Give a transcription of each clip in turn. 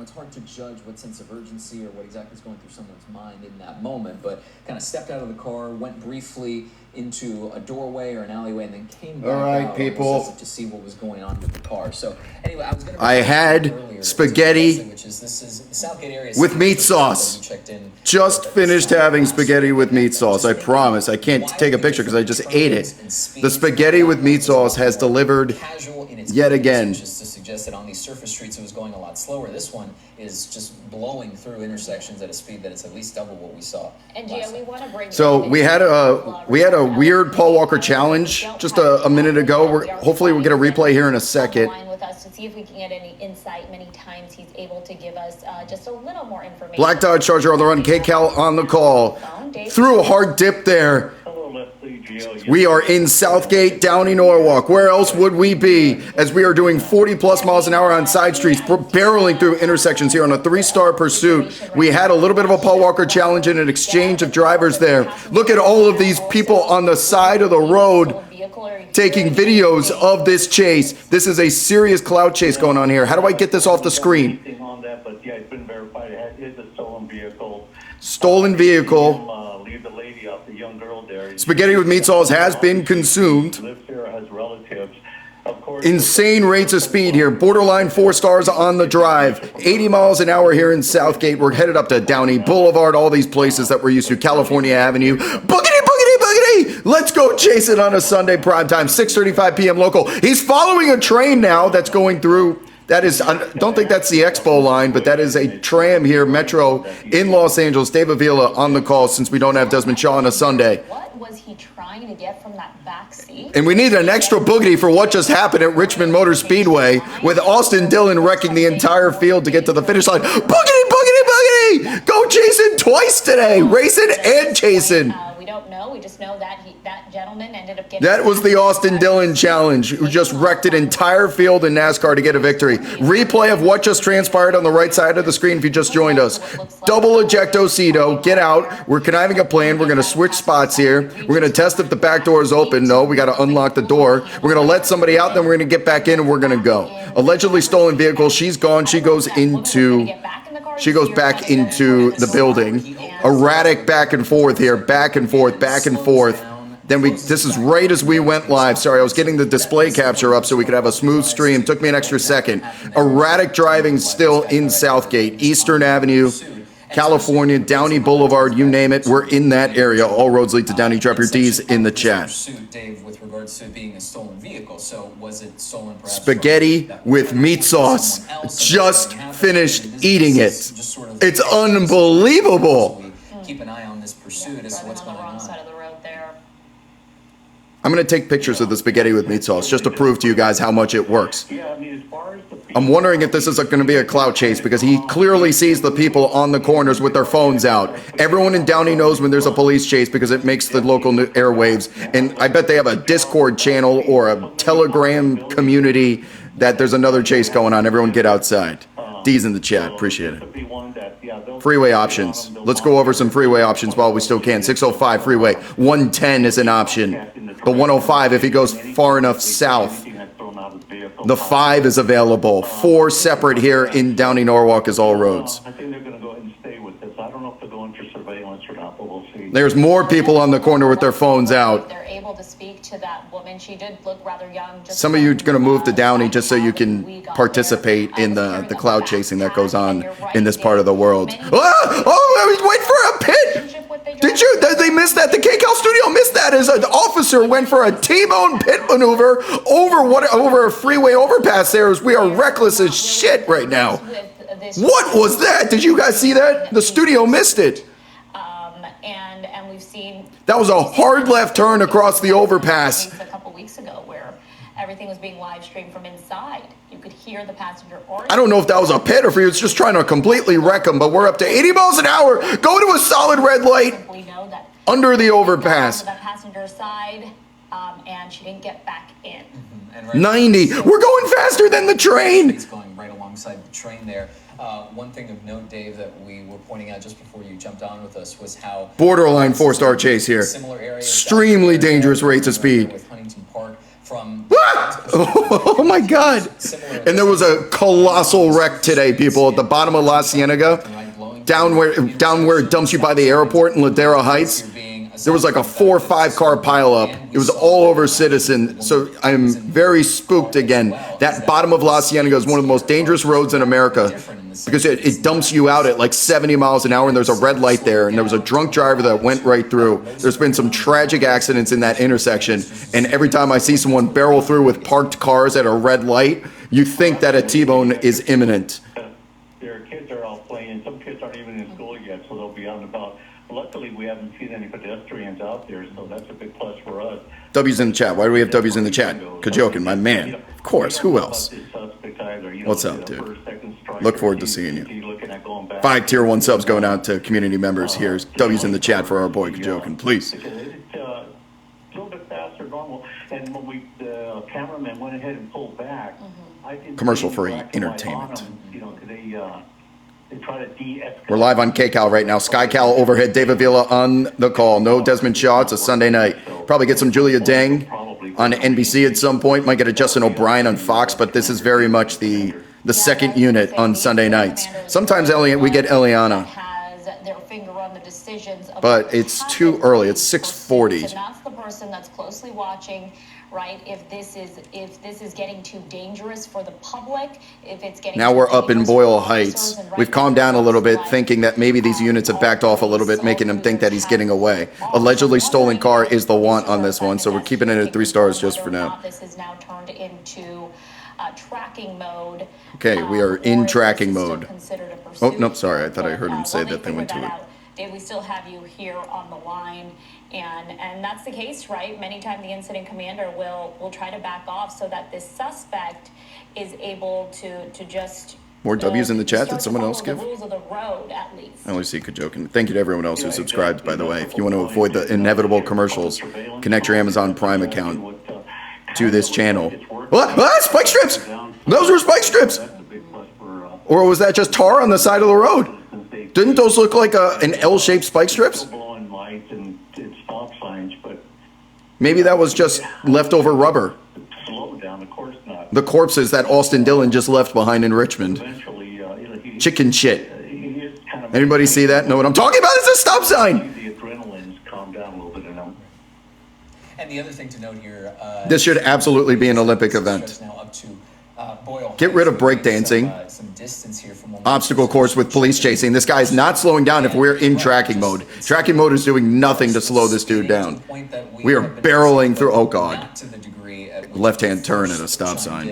it's hard to judge what sense of urgency or what exactly is going through someone's mind in that moment, but kind of stepped out of the car, went briefly into a doorway or an alleyway, and then came back out people to see what was going on with the car. So anyway, I had spaghetti with meat sauce. Just finished having spaghetti with meat sauce. I promise. I can't take a picture because I just ate it. The spaghetti with meat sauce has delivered yet again. Just to suggest that on these surface streets it was going a lot slower. This one is just blowing through intersections at a speed that it's at least double what we saw. And Gio, we want to bring. So we had a weird Paul Walker challenge just a minute ago. Hopefully we'll get a replay here in a second. With us to see if we can get any insight. Many times he's able to give us just a little more information. Black Dodge Charger on the run. KCal on the call. Threw a hard dip there. We are in Southgate, Downey, Norwalk. Where else would we be as we are doing 40 plus miles an hour on side streets, barreling through intersections here on a 3-star pursuit. We had a little bit of a Paul Walker challenge and an exchange of drivers there. Look at all of these people on the side of the road taking videos of this chase. This is a serious cloud chase going on here. How do I get this off the screen? Stolen vehicle. Spaghetti with meat sauce has been consumed. Insane rates of speed here. Borderline 4 stars on the drive. 80 miles an hour here in Southgate. We're headed up to Downey Boulevard, all these places that we're used to. California Avenue. Boogity, boogity, boogity. Let's go chase it on a Sunday primetime, 6:35 p.m. local. He's following a train now that's going through. That is, I don't think that's the Expo line, but that is a tram here, Metro in Los Angeles. Dave Avila on the call since we don't have Desmond Shaw on a Sunday. What was he trying to get from that back seat? And we need an extra boogity for what just happened at Richmond Motor Speedway with Austin Dillon wrecking the entire field to get to the finish line. Boogity, boogity, boogity! Go chasing twice today, racing and chasing. We don't know. We just know that that gentleman ended up getting. That was the Austin Dillon challenge, who just wrecked an entire field in NASCAR to get a victory. Replay of what just transpired on the right side of the screen if you just joined us. Double ejectocito, get out. We're conniving a plan. We're going to switch spots here. We're going to test if the back door is open. No, we got to unlock the door. We're going to let somebody out, then we're going to get back in and we're going to go. Allegedly stolen vehicle. She's gone. She goes back into the building. Erratic back and forth here, back and forth, back and forth. Then this is right as we went live. Sorry, I was getting the display capture up so we could have a smooth stream. Took me an extra second. Erratic driving still in Southgate, Eastern Avenue, California, Downey Boulevard, you name it. We're in that area. All roads lead to Downey. Drop your D's in the chat. Dave, with regards to being a stolen vehicle, so was it stolen? Spaghetti with meat sauce. Just finished eating it. It's unbelievable. Keep an eye on this pursuit as to what's going on. I'm going to take pictures of the spaghetti with meat sauce just to prove to you guys how much it works. I'm wondering if this is going to be a clout chase because he clearly sees the people on the corners with their phones out. Everyone in Downey knows when there's a police chase because it makes the local airwaves. And I bet they have a Discord channel or a Telegram community that there's another chase going on. Everyone get outside. D's in the chat. Appreciate it. Freeway options. Let's go over some freeway options while we still can. 605 freeway. 110 is an option. The 105 if he goes far enough south. The 5 is available. 4 separate here in Downey Norwalk is all roads. I think they're going to go ahead and stay with this. I don't know if they're going for surveillance or not, but we'll see. There's more people on the corner with their phones out. They're able to speak to that woman. She did look rather young. Some of you are going to move to Downey just so you can participate in the cloud chasing that goes on in this part of the world. Wait for a pit! Did they miss that? The KCal studio missed that as an officer went for a T-bone pit maneuver over a freeway overpass there as we are reckless as shit right now. What was that? Did you guys see that? The studio missed it. And we've seen that was a hard left turn across the overpass. A couple weeks ago where everything was being live streamed from inside. You could hear the passenger. I don't know if that was a pit or if he was just trying to completely wreck him, but we're up to 80 miles an hour. Go to a solid red light under the overpass. That passenger side, and she didn't get back in. 90. We're going faster than the train. It's going right alongside the train there. One thing of note, Dave, that we were pointing out just before you jumped on with us was how borderline 4-star chase here. Extremely dangerous rates of speed. With Huntington Park, from. Oh my God! And there was a colossal wreck today, people, at the bottom of La Cienega, down where it dumps you by the airport in Ladera Heights. There was like a 4 or 5 car pileup. It was all over Citizen. So I'm very spooked again. That bottom of La Cienega is one of the most dangerous roads in America because it dumps you out at like 70 miles an hour, and there's a red light there, and there was a drunk driver that went right through. There's been some tragic accidents in that intersection, and every time I see someone barrel through with parked cars at a red light, you think that a T-bone is imminent. Their kids are out playing. Some kids aren't even in school yet, so they'll be out and about. Luckily, we haven't seen any pedestrians out there, so that's a big plus for us. W's in the chat. Why do we have W's in the chat? Kajokin, my man. Of course. Who else? What's up, dude? Look forward to seeing you. 5 tier 1 subs going out to community members. Here's W's in the chat for our boy Kajokin, please. It's a little bit faster than normal, and when the cameraman went ahead and pulled back, I didn't commercial-free entertainment. They try to de-escalate. We're live on KCal right now. SkyCal overhead. Dave Avila on the call. No Desmond Shaw. It's a Sunday night. Probably get some Julia Deng on NBC at some point. Might get a Justin O'Brien on Fox, but this is very much the second unit on Sunday nights. Sometimes we get Eliana, but it's too early. It's 6:40. And that's the person that's closely watching, right? If this is getting too dangerous for the public, if it's getting now we're up in Boyle Heights. We've calmed down a little bit, thinking that maybe these units have backed off a little bit, making them think that he's getting away. Allegedly stolen car is the want on this one, so we're keeping it at 3 stars just for now. This is now turned into tracking mode. Okay, we are in tracking mode. Oh, nope, sorry. I thought I heard him say that they went to it. Dave, we still have you here on the line, and that's the case, right? Many times the incident commander will try to back off so that this suspect is able to just more W's in the chat. Did someone else give? The rules of the road, at least. I only see Kajokin. Thank you to everyone else who subscribed, by the way. If you want to avoid the inevitable commercials, connect your Amazon Prime account to this channel. What? What? Spike strips! Those were spike strips! Or was that just tar on the side of the road? Didn't those look like an L-shaped spike strips? Maybe that was just leftover rubber. The corpses that Austin Dillon just left behind in Richmond. Chicken shit. Anybody see that? Know what I'm talking about? It's a stop sign! The adrenaline's calmed down a little bit in them. And the other thing to note here... this should absolutely be an Olympic event. Get rid of breakdancing. Obstacle course with police chasing. This guy's not slowing down if we're in tracking mode. Tracking mode is doing nothing to slow this dude down. We are barreling through. Oh, God. Left-hand turn at a stop sign.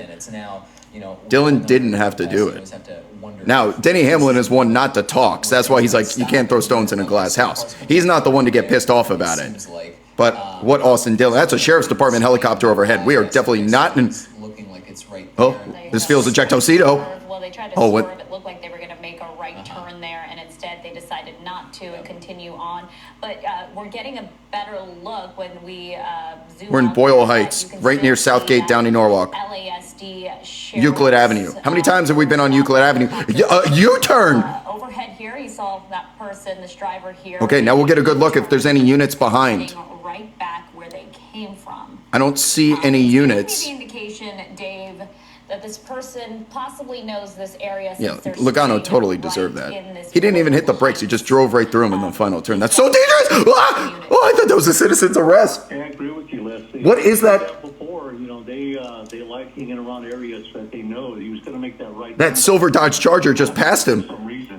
Dylan didn't have to do it. Now, Denny Hamlin is one not to talk. So that's why he's like, you can't throw stones in a glass house. He's not the one to get pissed off about it. But what Austin Dillon, that's a sheriff's department helicopter overhead. We are definitely not in... Oh, this feels ejectocito. Well, they tried to swerve. It looked like they were going to make a right turn there, and instead they decided not to and continue on. But we're getting a better look when we zoom. We're in Boyle Heights, right near Southgate, Downey, Norwalk. LASD Euclid Avenue. How many times have we been on Euclid Avenue? U-turn! Overhead here, you saw that person, this driver here. Okay, now we'll get a good look if there's any units behind. Right back where they came from. I don't see any units. The indication, Dave, that this person possibly knows this area. Yeah, Logano totally deserved that. He didn't even hit the brakes. He just drove right through him in the final turn. That's so dangerous! Ah! Oh, I thought that was a citizen's arrest. Yeah, I agree with you, Leslie. What is that? Before, they like hanging around areas that they know he was going to make that right. That silver Dodge Charger just passed him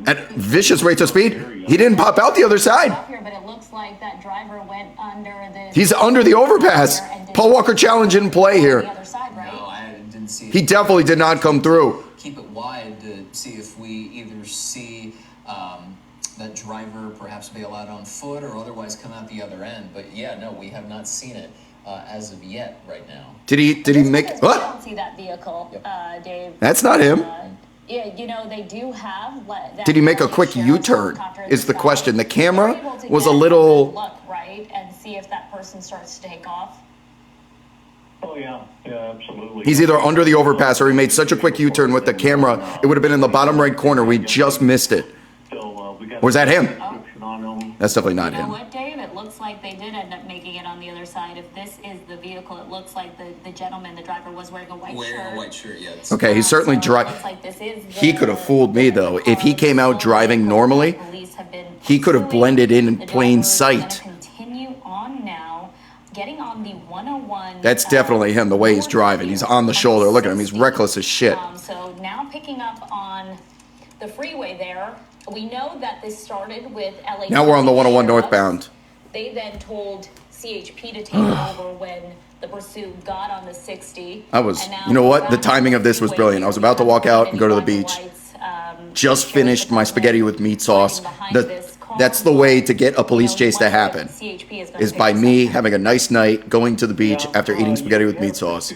at vicious rates of speed. He didn't pop out the other side. But it looks like that driver went under the. He's under the overpass. Paul Walker challenge in play here. The other side, right? No, I didn't see. He definitely did not come through. Keep it wide to see if we either see that driver perhaps bail out on foot or otherwise come out the other end. But yeah, no, we have not seen it as of yet right now. Did he make what? I don't see that vehicle, Dave. That's not him. Yeah, they do have. Did he make a quick U-turn? Is the question. The camera was a little. Look right and see if that person starts to take off. Oh yeah, absolutely. He's either under the overpass or he made such a quick U-turn with the camera. It would have been in the bottom right corner. We just missed it. Or is that him? That's definitely not him. What, Dave? It looks like they did end up making it on the other side. If this is the vehicle, it looks like the gentleman, the driver, was wearing a white shirt. Wearing a white shirt, yeah. Okay, he's certainly driving. Like He could have fooled me, though. If he came out driving normally, he could have blended in plain sight. Continue on now, getting on the 101. That's definitely him, the way he's driving. He's on the shoulder. Look at him. He's reckless as shit. So now picking up on the freeway there. We know that this started with LA. Now we're on the 101 northbound. They then told CHP to take over when the pursuit got on the 60. You know what? The timing of this was brilliant. I was about to walk out and go to the beach. Just finished my spaghetti with meat sauce. That's the way to get a police chase to happen, is by me having a nice night, going to the beach after eating spaghetti with meat sauce.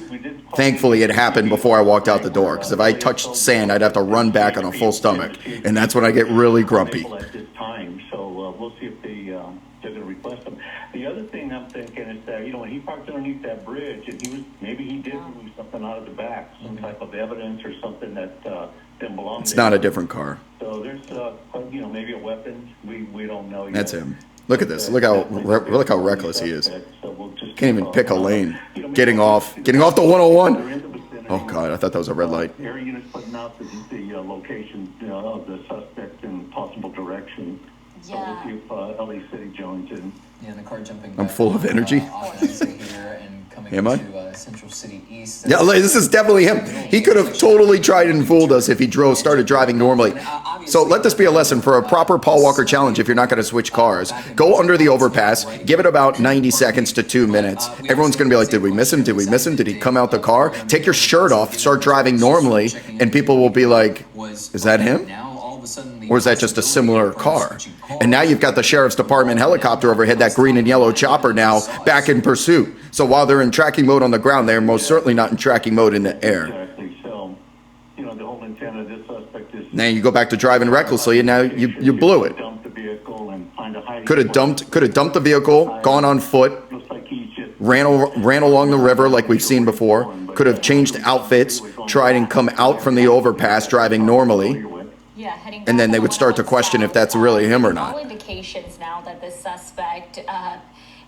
Thankfully, it happened before I walked out the door, because if I touched sand, I'd have to run back on a full stomach, and that's when I get really grumpy. At this time, so we'll see if they're going to request them. The other thing I'm thinking is that, when he parked underneath that bridge, and maybe he did move something out of the back, some type of evidence or something that didn't belong. It's not a different car. So there's, maybe a weapon. We don't know yet. That's him. Look at this. Look how reckless he is. Can't even pick a lane. Getting off the 101. Oh God, I thought that was a red light. Air units putting out the location of the suspect and possible direction. So we'll see if LA City joins in. Yeah, and the car jumping. I'm full of energy. Here and coming Am I? to Central City East. Yeah, this is definitely him. He could have totally tried and fooled us if he started driving normally. So let this be a lesson for a proper Paul Walker challenge. If you're not going to switch cars, go under the overpass, give it about 90 seconds to 2 minutes. Everyone's going to be like, did we miss him? Did we miss him? Did he come out the car? Take your shirt off, start driving normally, and people will be like, is that him? Or is that just a similar car? And now you've got the sheriff's department helicopter overhead, that green and yellow chopper now back in pursuit. So while they're in tracking mode on the ground, they're most certainly not in tracking mode in the air. Exactly. So, the whole intent of this suspect is. Now you go back to driving recklessly, and now you blew it. Could have dumped the vehicle, gone on foot, ran along the river like we've seen before. Could have changed outfits, tried and come out from the overpass driving normally. And then they would start to question if that's really him or not. All indications now that the suspect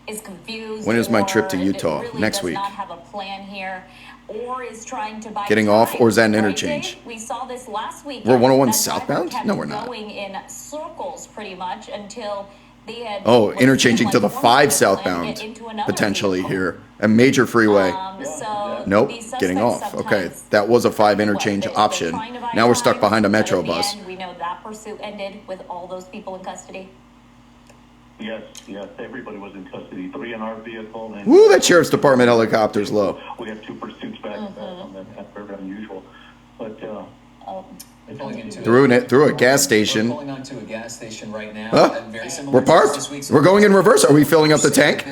is confused. When is my trip to Utah? Really next week. Not have a plan here, or is trying to buy getting off, or is that an interchange? We saw this last week. We're 101 southbound? No, we're not. Going in circles pretty much until they had. Oh, interchanging to the 5 southbound potentially here. A major freeway. Nope, getting off. Okay, that was a 5 interchange option. Now we're stuck behind a metro bus. We know that pursuit ended with all those people in custody. Yes, everybody was in custody. 3 in our vehicle. And woo, that sheriff's department helicopter's low. We have 2 pursuits back on that. That's very unusual. But through a gas station. We're pulling onto a gas station right now. We're parked. We're going in reverse. Are we filling up the tank?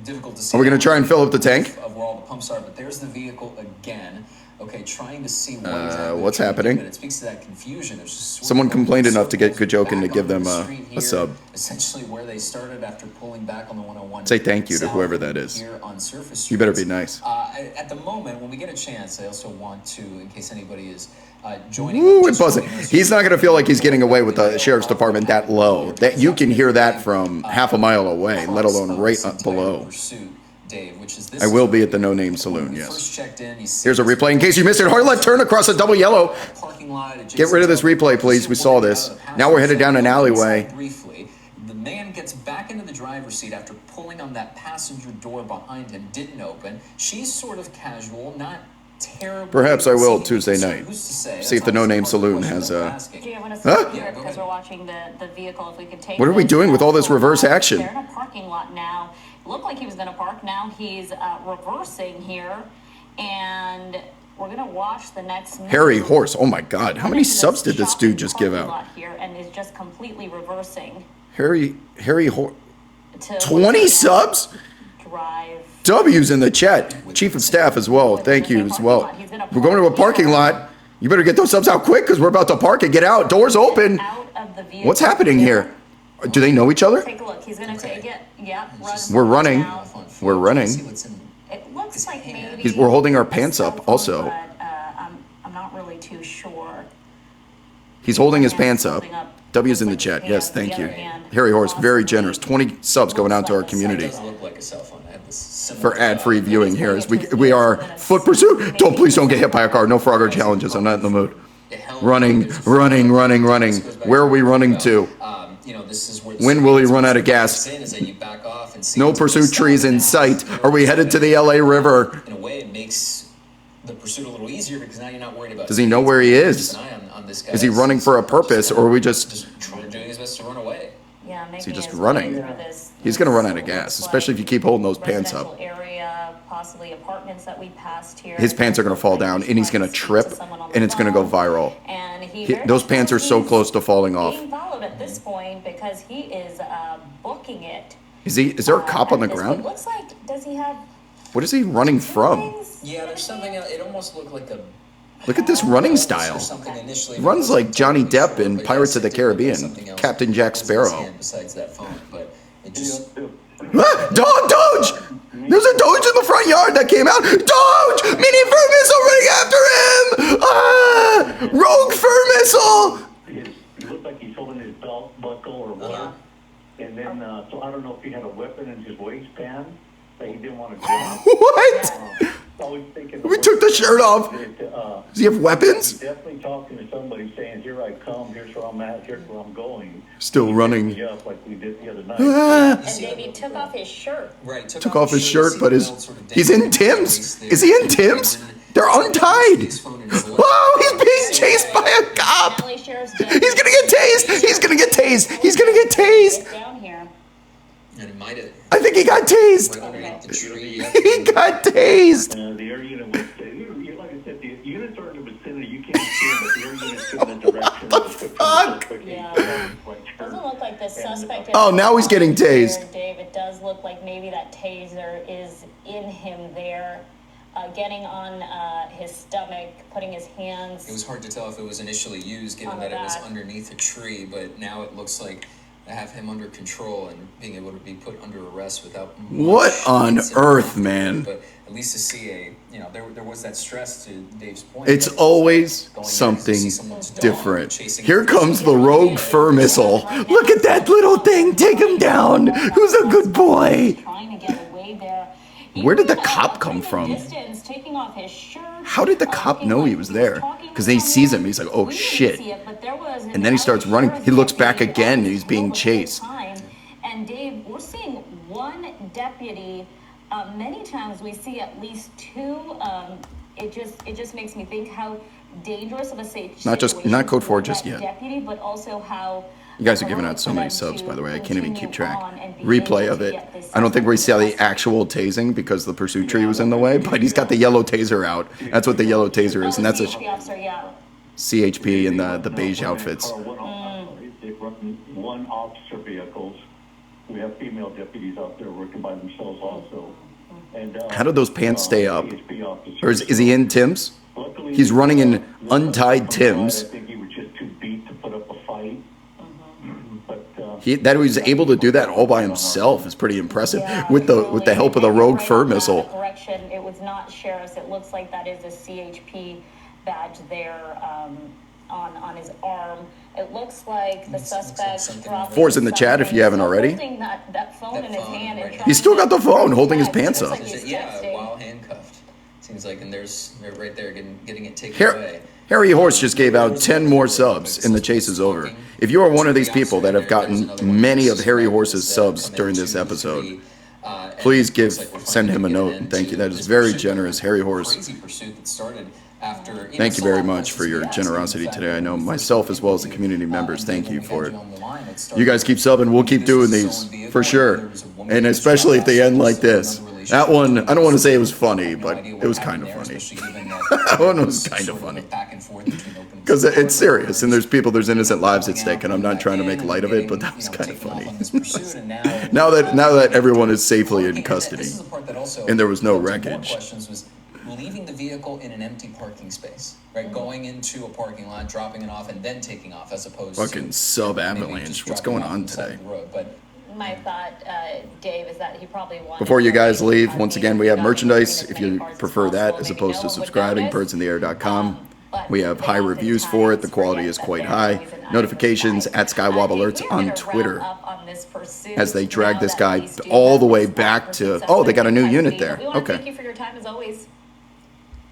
Difficult to see. Are we going to try and fill up the tank? Of where all the pumps are, but there's the vehicle again. Okay, trying to see what exactly what's happening. It speaks to that confusion. There's just someone complained enough to get Kajokin to give them a sub. Essentially, where they started after pulling back on the 101. Say thank you to whoever that is. Here on surface you better be nice. At the moment, when we get a chance, I also want to, in case anybody is joining. Ooh, and buzzing. He's not going to feel like he's getting away with the sheriff's department that low. That you can hear that from half a mile away, let alone right up below. Dave, which is this. I will be at the No Name Saloon, yes. In, here's a replay in case you missed it. Hard left turn across a double yellow. Get rid of this replay, please. We saw this. Now we're headed down an alleyway. Briefly, the man gets back into the driver's seat after pulling on that passenger door behind him. Didn't open. She's sort of casual, not terrible. Perhaps I will Tuesday night. See if the No Name Saloon has Huh? Because we're watching the vehicle. If we could take. What are we doing with all this reverse action? They're in a parking lot now. Looked like he was going to park. Now he's reversing here, and we're going to watch the next. Harry Horse. Oh my God! How many subs did this dude just give out? Here and is just completely reversing. Harry Horse. 20 subs. Drive. W's in the chat. Chief of Staff as well. Thank you as well. We're going to a parking lot. You better get those subs out quick because we're about to park and get out. Doors open. What's happening here? Do they know each other? Take a look. He's going to take it. Yeah. We're running. We're running. It looks like maybe we're holding our pants up also. But, I'm not really too sure. He's holding his pants up. W's in the chat. Yes, thank you. Harry Horse, very generous. 20 subs going out to our community. It does look like a cell phone. I have this similar, For ad-free viewing here as we are foot pursuit. Please don't get hit by a car. No Frogger challenges. I'm not in the mood. Running. Where are we running to? This is where When will he run out of gas? No pursuit trees in sight. Are we headed to the LA River? In a way, it makes the pursuit a little easier because now you're not worried about. Does he know where he is? Is he running for a purpose, or are we just doing his best to run away? Yeah, is he just running? He's gonna run out of gas, especially if you keep holding those pants up. Area, possibly apartments that we passed here. His pants are gonna fall down, and he's gonna trip, and it's gonna go viral. And Those pants are so close to falling off. Being followed at this point because he is booking it. Is there a cop on the ground? It looks like, does he have? What is he running from? Yeah, there's something. It almost looked like a. Look at this running style. Runs like Johnny Depp in Pirates of the Caribbean, Captain Jack Sparrow. Besides that phone, but it just. Doge! There's a Doge in the front yard that came out. Doge! Mini fur missile running after him! Rogue fur missile! He looked like he's holding his belt buckle or what. And then, so I don't know if he had a weapon in his waistband that he didn't want to drop. What? We took the shirt off. Does he have weapons? He's definitely talking to somebody saying, here I come, here's where I'm at, here's where I'm going. Still running. Yeah, like we did the other night. And maybe took off his shirt. Right, took off his shirt, but he's in Tim's. Is he in Tim's? They're untied. Whoa, he's being chased by a cop. He's gonna get tased. He's gonna get tased. He's gonna get tased. Down here. And it might have. I think he got tased. Right underneath the tree. He got tased. The air unit was, like I said, the units are in the vicinity. You can't see them, but the air unit's in the direction. What the fuck? Yeah. Doesn't look like the suspect. Oh, now he's getting tased. Dave, it does look like maybe that taser is in him there. Getting on his stomach, putting his hands. It was hard to tell if it was initially used, given that it was underneath a tree, but now it looks like I have him under control and being able to be put under arrest without. What on earth, man? But at least to see there was that stress to Dave's point. It's always something different. Here comes the rogue fur missile. Look at that little thing. Take him down. Who's a good boy? Trying to get away there. Where did the cop come from? How did the cop know he was there? Because he sees him, he's like, oh shit. And then he starts running. He looks back again, and he's being chased. And Dave, we're seeing one deputy. Many times we see at least two. It just makes me think how dangerous of a situation. Not code 4 just yet. Deputy, but also how. You guys are giving out so many subs, by the way. I can't even keep track. Replay of it. I don't think we saw the actual tasing because the pursuit tree was in the way, but he's got the yellow taser out. That's what the yellow taser is, and that's a CHP in the beige outfits. They run one officer vehicles. We have female deputies out there working by themselves also. And, how do those pants stay up? Or is he in Tim's? He's running in untied Tim's. I think he was just too beat to put up a fight. That he was able to do that all by himself is pretty impressive with the help of the rogue fur missile. Correction, it was not sheriff's. It looks like that is a CHP badge there on his arm. It looks like the suspect dropped. 4's in the chat if you haven't already. Holding that phone in his hand and He's still got the phone, holding his pants up. Yeah, while handcuffed. Seems like, and they're right there getting it taken away. Harry Horse just gave out 10 more subs, and the chase is over. If you are one of these people that have gotten many of Harry Horse's subs during this episode, please send him a note, and thank you. That is very generous, Harry Horse. Thank you very much for your generosity today. I know myself as well as the community members, thank you for it. You guys keep subbing, we'll keep doing these, for sure. And especially if they end like this. That one, I don't want to say it was funny, but it was kind of funny. That one was kind of funny. Because it's serious, and there's innocent lives at stake, and I'm not trying to make light of it, but that was kind of funny. now that everyone is safely in custody, and there was no wreckage. Leaving the vehicle in an empty parking space, right? Going into a parking lot, dropping it off, and then taking off, as opposed to fucking sub-avalanche. What's going on today? My thought, Dave, is that he probably wanted. Before you guys leave, once again, we have merchandise if you prefer that as opposed to subscribing. Birdsintheair.com. But We have they high reviews for it. The oftentimes quality forget is that quite they're high. always an eye in the Notifications sky. at Skywob Dave, Alerts we are on gonna wrap Twitter up on this pursuit as they drag now this that guy police do all have the way this back pursuit to... Oh, they got a new suspect in unit custody. there. But we want to thank Okay. you for your time as always.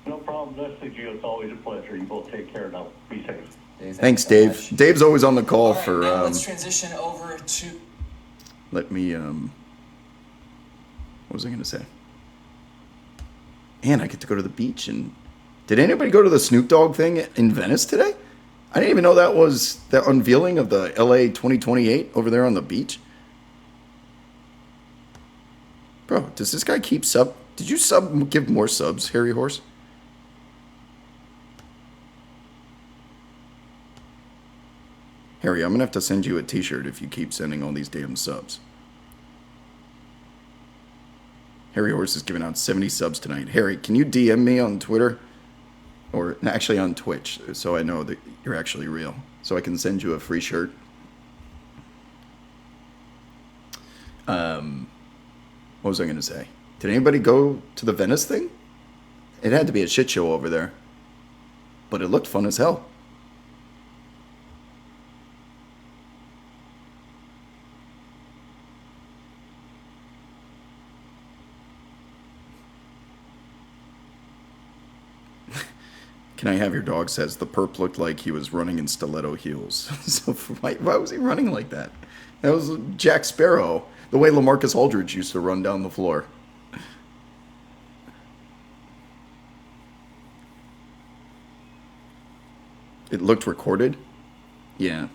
No problem. Leslie G, it's always a pleasure. You both take care now. Be safe. Dave, Thanks, so Dave. much. Dave's always on the call All right, for... now let's transition over to... Let me... What was I going to say? And I get to go to the beach. And did anybody go to the Snoop Dogg thing in Venice today? I didn't even know that was the unveiling of the LA 2028 over there on the beach. Bro, does this guy keep sub? Did you give more subs, Harry Horse? Harry, I'm going to have to send you a t-shirt if you keep sending all these damn subs. Harry Horse is giving out 70 subs tonight. Harry, can you DM me on Twitter? Or actually on Twitch, so I know that you're actually real. So I can send you a free shirt. What was I going to say? Did anybody go to the Venice thing? It had to be a shit show over there. But it looked fun as hell. Can I have your dog? Says the perp looked like he was running in stiletto heels. So why was he running like that? That was Jack Sparrow. The way LaMarcus Aldridge used to run down the floor. It looked recorded? Yeah.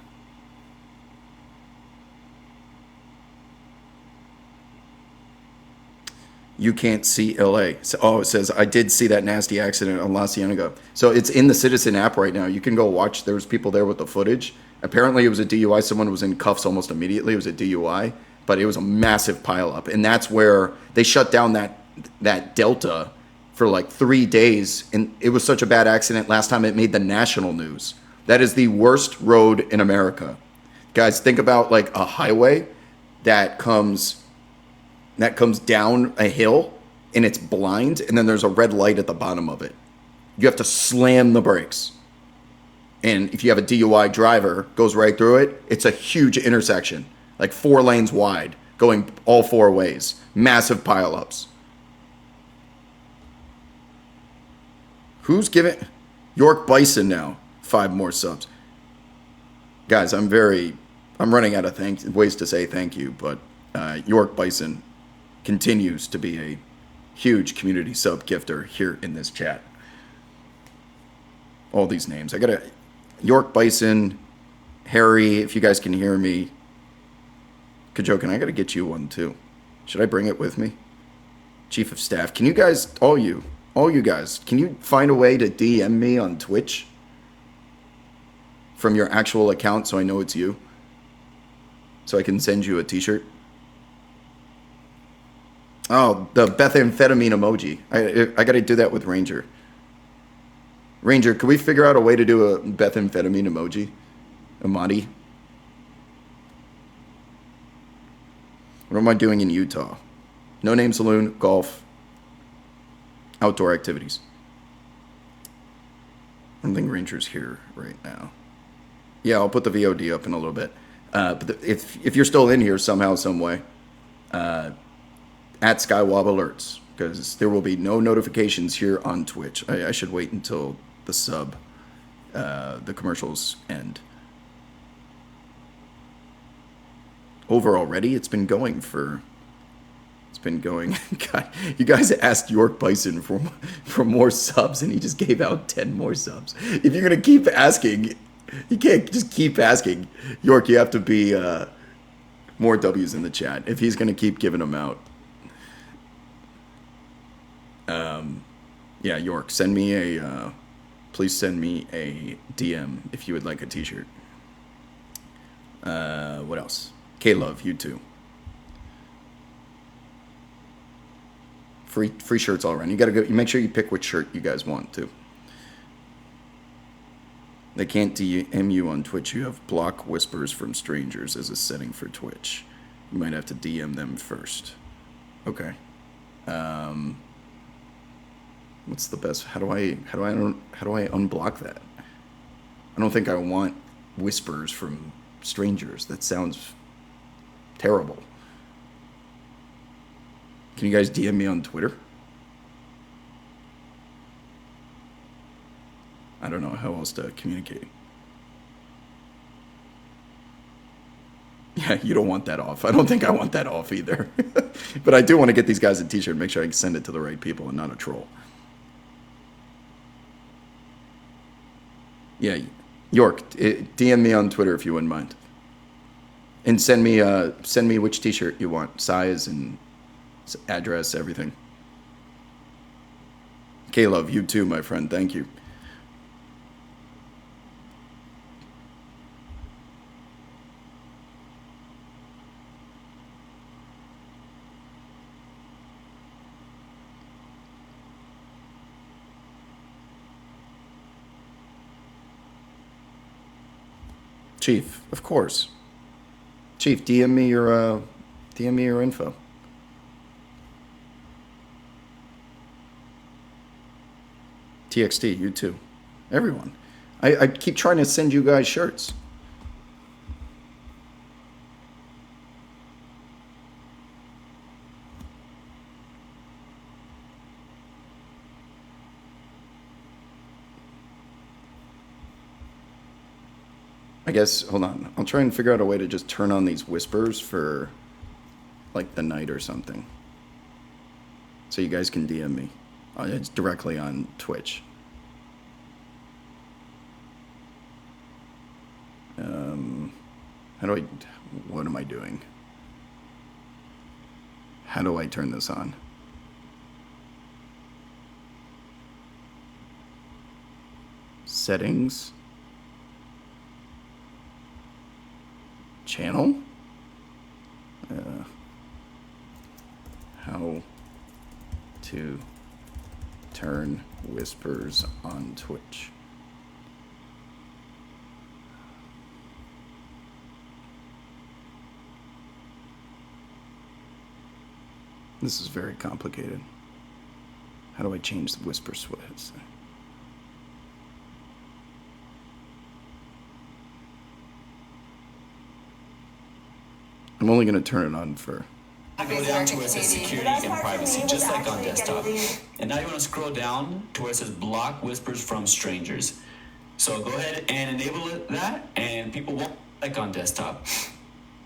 You can't see LA. So, oh, it says, I did see that nasty accident on La Cienega. So it's in the Citizen app right now. You can go watch. There was people there with the footage. Apparently it was a DUI. Someone was in cuffs almost immediately. It was a DUI. But it was a massive pileup. And that's where they shut down that Delta for like 3 days. And it was such a bad accident. Last time it made the national news. That is the worst road in America. Guys, think about like a highway that comes down a hill and it's blind, and then there's a red light at the bottom of it. You have to slam the brakes. And if you have a DUI driver, goes right through it, it's a huge intersection, like 4 lanes wide, going all 4 ways. Massive pileups. Who's giving? York Bison now. 5 more subs. Guys, I'm running out of ways to say thank you, but York Bison continues to be a huge community sub gifter here in this chat. All these names. I gotta... York Bison, Harry, if you guys can hear me. Kajokin, I gotta get you one too. Should I bring it with me? Chief of Staff, can you guys, all you guys, can you find a way to DM me on Twitch? From your actual account so I know it's you? So I can send you a t-shirt? Oh, the methamphetamine emoji. I got to do that with Ranger. Ranger, can we figure out a way to do a methamphetamine emoji? Amadi? What am I doing in Utah? No Name Saloon, golf, outdoor activities. I don't think Ranger's here right now. Yeah, I'll put the VOD up in a little bit. But if you're still in here somehow, some way, at Skywob Alerts, because there will be no notifications here on Twitch. I should wait until the commercials end. Over already? It's been going. God, you guys asked York Bison for more subs, and he just gave out 10 more subs. If you're going to keep asking, you can't just keep asking. York, you have to be more W's in the chat if he's going to keep giving them out. Yeah, York, please send me a DM if you would like a t-shirt. What else? K-Love, you too. Free shirts all around. You gotta go. You make sure you pick which shirt you guys want too. They can't DM you on Twitch. You have block whispers from strangers as a setting for Twitch. You might have to DM them first. Okay. What's the best? How do I unblock that? I don't think I want whispers from strangers. That sounds terrible. Can you guys DM me on Twitter? I don't know how else to communicate. Yeah, you don't want that off. I don't think I want that off either. But I do want to get these guys a t-shirt and make sure I can send it to the right people and not a troll. Yeah, York, DM me on Twitter if you wouldn't mind. And send me which t-shirt you want, size and address, everything. K-Love, you too, my friend. Thank you. Chief, of course. Chief, DM me your info. TXT, you too. Everyone. I keep trying to send you guys shirts. I guess, hold on. I'll try and figure out a way to just turn on these whispers for like the night or something. So you guys can DM me. It's directly on Twitch. What am I doing? How do I turn this on? Settings. Channel. How to turn whispers on Twitch. This is very complicated. How do I change the whisper switch? I'm only going to turn it on for... Go down to where it says security and privacy, just like on desktop. And now you want to scroll down to where it says block whispers from strangers. So go ahead and enable that, and people won't like on desktop.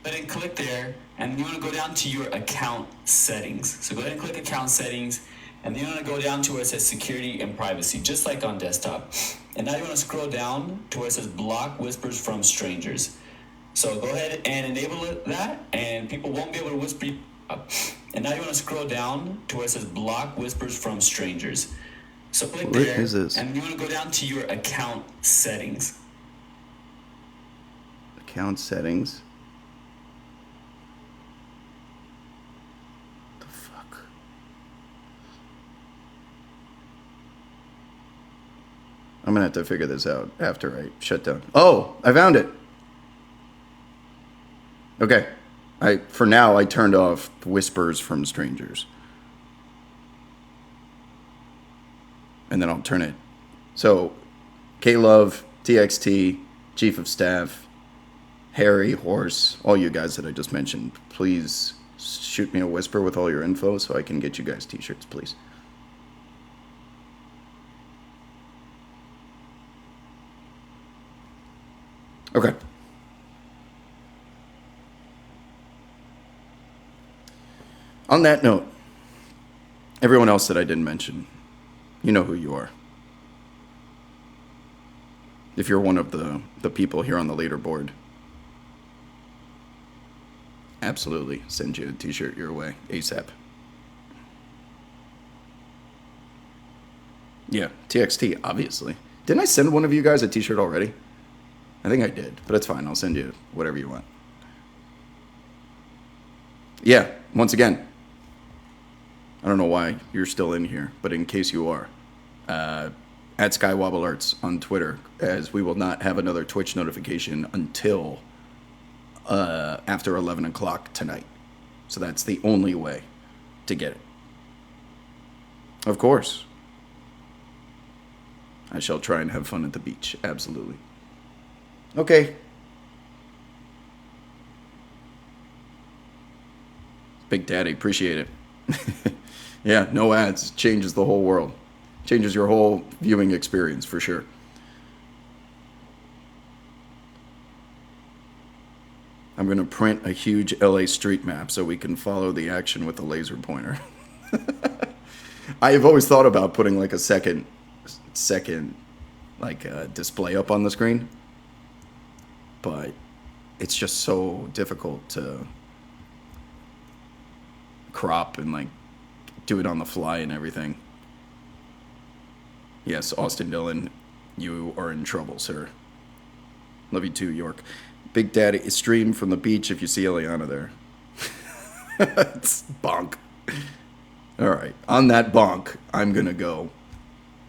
Go ahead and click there, and you want to go down to your account settings. So go ahead and click account settings, and then you want to go down to where it says security and privacy, just like on desktop. And now you want to scroll down to where it says block whispers from strangers. So go ahead and enable that, and people won't be able to whisper up. And now you want to scroll down to where it says block whispers from strangers. So click there, and you want to go down to your account settings. Account settings. What the fuck? I'm gonna have to figure this out after I shut down. Oh, I found it. Okay. For now, I turned off whispers from strangers. And then I'll turn it. So, K-Love, TXT, Chief of Staff, Harry, Horse, all you guys that I just mentioned, please shoot me a whisper with all your info so I can get you guys t-shirts, please. Okay. On that note, everyone else that I didn't mention, you know who you are. If you're one of the people here on the leaderboard, absolutely send you a t-shirt your way, ASAP. Yeah, TXT, obviously. Didn't I send one of you guys a t-shirt already? I think I did, but it's fine. I'll send you whatever you want. Yeah, once again, I don't know why you're still in here, but in case you are, at SkyWobbleArts on Twitter, as we will not have another Twitch notification until after 11 o'clock tonight. So that's the only way to get it. Of course. I shall try and have fun at the beach. Absolutely. Okay. Big Daddy, appreciate it. Yeah, no ads. Changes the whole world. Changes your whole viewing experience for sure. I'm going to print a huge LA street map so we can follow the action with a laser pointer. I have always thought about putting like a second like display up on the screen, but it's just so difficult to crop and like do it on the fly and everything. Yes, Austin Dillon, you are in trouble, sir. Love you too, York. Big Daddy, stream from the beach if you see Eliana there. It's bonk. All right, on that bonk, I'm gonna go.